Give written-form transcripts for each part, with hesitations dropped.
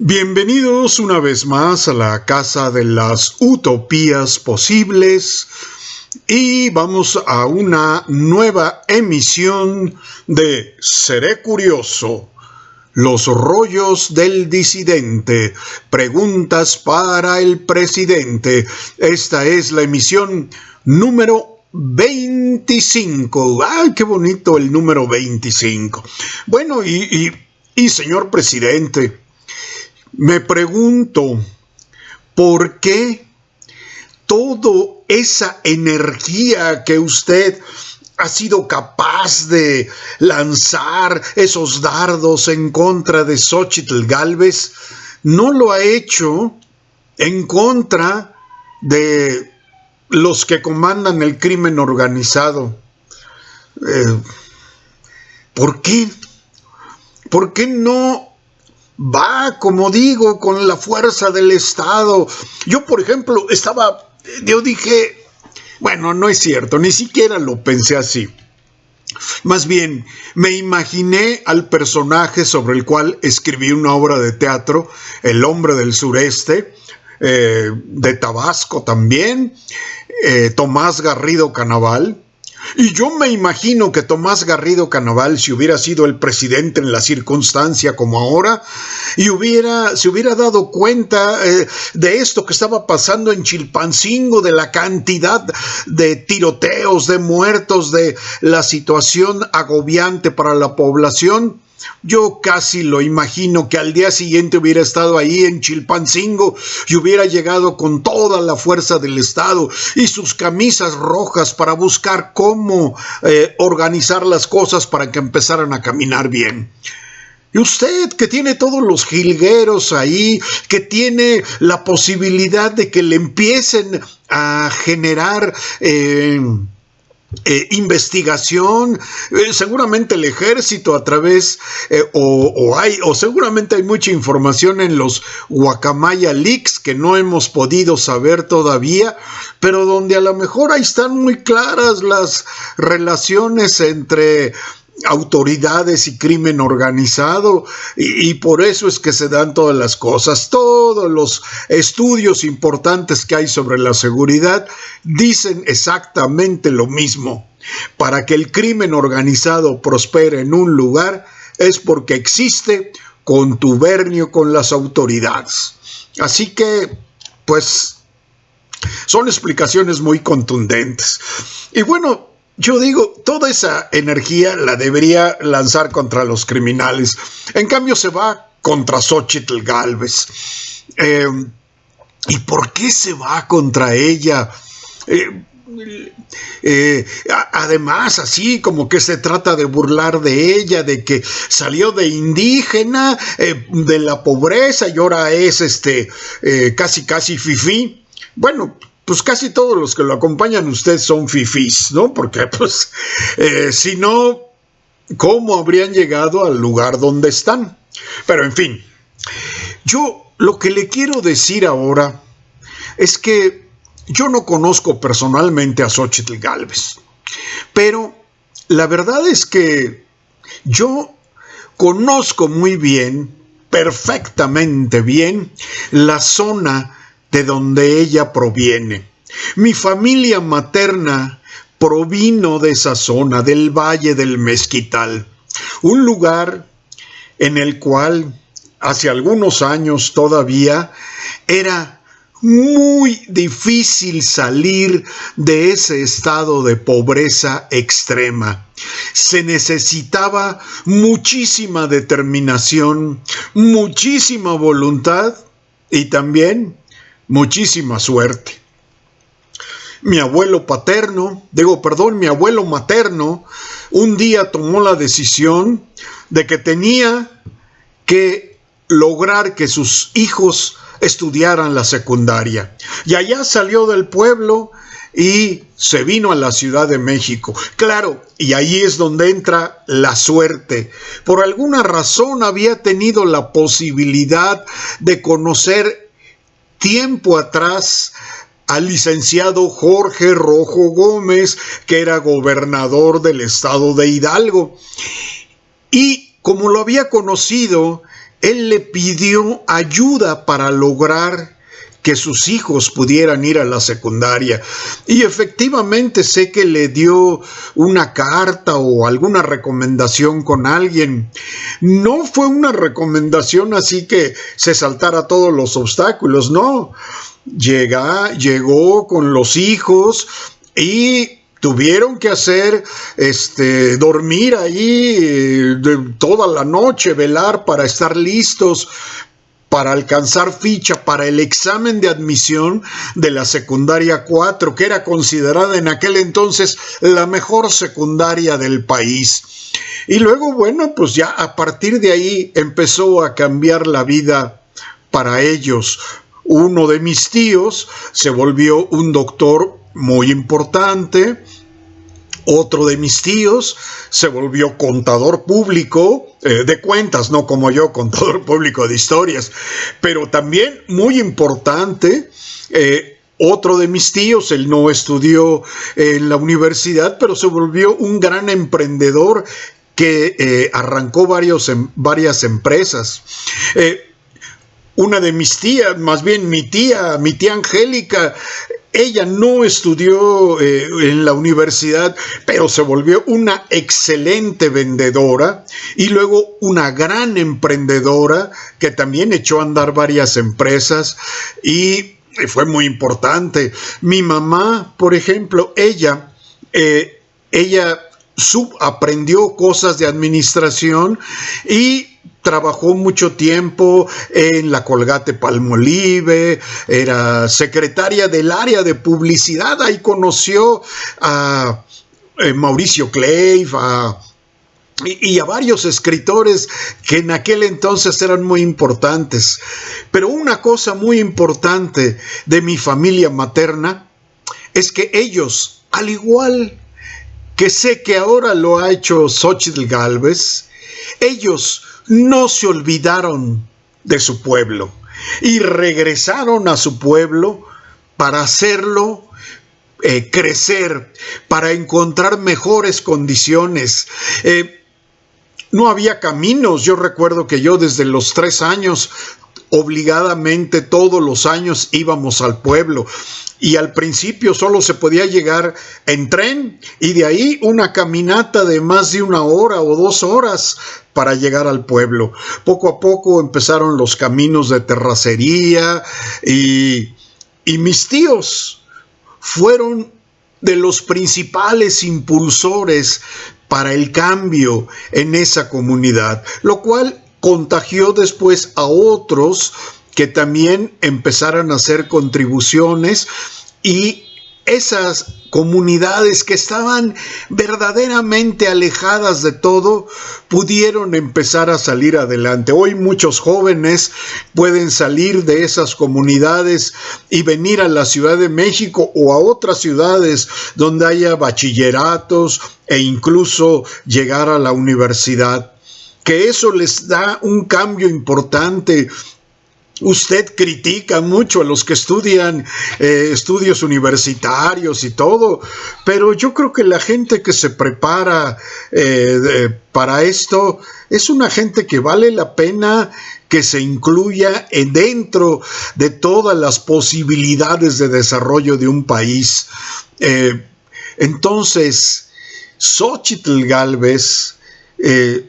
Bienvenidos una vez más a la Casa de las Utopías Posibles y vamos a una nueva emisión de Seré Curioso, los rollos del disidente, preguntas para el presidente. Esta es la emisión número 25. ¡Ay, qué bonito el número 25! Bueno, señor presidente, me pregunto, ¿por qué toda esa energía que usted ha sido capaz de lanzar, esos dardos en contra de Xóchitl Gálvez, no lo ha hecho en contra de los que comandan el crimen organizado? ¿Por qué? ¿Por qué no va, como digo, con la fuerza del Estado? Yo, por ejemplo, yo dije, bueno, no es cierto, ni siquiera lo pensé así. Más bien, me imaginé al personaje sobre el cual escribí una obra de teatro, El hombre del sureste, de Tabasco también, Tomás Garrido Canaval. Y yo me imagino que Tomás Garrido Canaval, si hubiera sido el presidente en la circunstancia como ahora, y se hubiera dado cuenta de esto que estaba pasando en Chilpancingo, de la cantidad de tiroteos, de muertos, de la situación agobiante para la población, yo casi lo imagino que al día siguiente hubiera estado ahí en Chilpancingo y hubiera llegado con toda la fuerza del Estado y sus camisas rojas para buscar cómo organizar las cosas para que empezaran a caminar bien. Y usted, que tiene todos los jilgueros ahí, que tiene la posibilidad de que le empiecen a generar investigación, seguramente el ejército a través o seguramente hay mucha información en los Guacamaya Leaks que no hemos podido saber todavía, pero donde a lo mejor ahí están muy claras las relaciones entre autoridades y crimen organizado, y por eso es que se dan todas las cosas. Todos los estudios importantes que hay sobre la seguridad dicen exactamente lo mismo. Para que el crimen organizado prospere en un lugar es porque existe contubernio con las autoridades. Así que, pues, son explicaciones muy contundentes. Y bueno, yo digo, toda esa energía la debería lanzar contra los criminales. En cambio, se va contra Xóchitl Gálvez. ¿Y por qué se va contra ella? Además, así como que se trata de burlar de ella, de que salió de indígena, de la pobreza, y ahora es casi fifí. Bueno, pues casi todos los que lo acompañan usted son fifís, ¿no? Porque, pues, si no, ¿cómo habrían llegado al lugar donde están? Pero, en fin, yo lo que le quiero decir ahora es que yo no conozco personalmente a Xóchitl Gálvez, pero la verdad es que yo conozco muy bien, perfectamente bien, la zona de donde ella proviene. Mi familia materna provino de esa zona, del Valle del Mezquital, un lugar en el cual hace algunos años todavía era muy difícil salir de ese estado de pobreza extrema. Se necesitaba muchísima determinación, muchísima voluntad y también muchísima suerte. Mi abuelo materno, un día tomó la decisión de que tenía que lograr que sus hijos estudiaran la secundaria. Y allá salió del pueblo y se vino a la Ciudad de México. Claro, y ahí es donde entra la suerte. Por alguna razón había tenido la posibilidad de conocer tiempo atrás al licenciado Jorge Rojo Gómez, que era gobernador del estado de Hidalgo. Y como lo había conocido, él le pidió ayuda para lograr que sus hijos pudieran ir a la secundaria. Y efectivamente sé que le dio una carta o alguna recomendación con alguien. No fue una recomendación así que se saltara todos los obstáculos, no. Llegó con los hijos y tuvieron que hacer, dormir ahí toda la noche, velar para estar listos para alcanzar ficha para el examen de admisión de la secundaria 4, que era considerada en aquel entonces la mejor secundaria del país. Y luego, bueno, pues ya a partir de ahí empezó a cambiar la vida para ellos. Uno de mis tíos se volvió un doctor muy importante. Otro de mis tíos se volvió contador público de cuentas, no como yo, contador público de historias, pero también muy importante. Otro de mis tíos, él no estudió en la universidad, pero se volvió un gran emprendedor que arrancó varias empresas. Una de mis tías, más bien mi tía Angélica, ella no estudió en la universidad, pero se volvió una excelente vendedora y luego una gran emprendedora que también echó a andar varias empresas y fue muy importante. Mi mamá, por ejemplo, ella aprendió cosas de administración y trabajó mucho tiempo en la Colgate-Palmolive, era secretaria del área de publicidad, ahí conoció a Mauricio Clave, y a varios escritores que en aquel entonces eran muy importantes. Pero una cosa muy importante de mi familia materna es que ellos, al igual que sé que ahora lo ha hecho Xóchitl Gálvez, ellos no se olvidaron de su pueblo y regresaron a su pueblo para hacerlo crecer, para encontrar mejores condiciones. No había caminos. Yo recuerdo que yo desde los 3 años, obligadamente todos los años íbamos al pueblo. Y al principio solo se podía llegar en tren y de ahí una caminata de más de 1 hora o 2 horas para llegar al pueblo. Poco a poco empezaron los caminos de terracería y mis tíos fueron de los principales impulsores para el cambio en esa comunidad, lo cual contagió después a otros que también empezaron a hacer contribuciones y esas comunidades que estaban verdaderamente alejadas de todo pudieron empezar a salir adelante. Hoy muchos jóvenes pueden salir de esas comunidades y venir a la Ciudad de México o a otras ciudades donde haya bachilleratos e incluso llegar a la universidad, que eso les da un cambio importante. Usted critica mucho a los que estudian estudios universitarios y todo, pero yo creo que la gente que se prepara para esto es una gente que vale la pena que se incluya dentro de todas las posibilidades de desarrollo de un país. Entonces, Xóchitl Gálvez,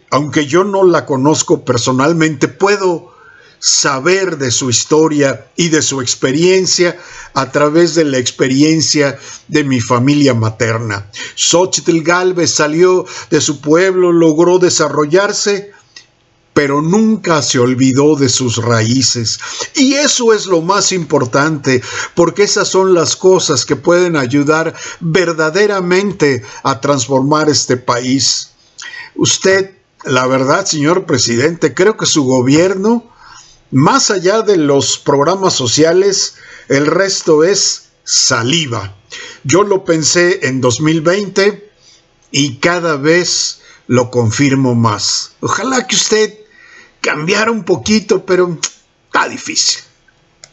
aunque yo no la conozco personalmente, puedo saber de su historia y de su experiencia a través de la experiencia de mi familia materna. Xóchitl Gálvez salió de su pueblo, logró desarrollarse, pero nunca se olvidó de sus raíces. Y eso es lo más importante, porque esas son las cosas que pueden ayudar verdaderamente a transformar este país. Usted, la verdad, señor presidente, creo que su gobierno, más allá de los programas sociales, el resto es saliva. Yo lo pensé en 2020 y cada vez lo confirmo más. Ojalá que usted cambiara un poquito, pero está difícil.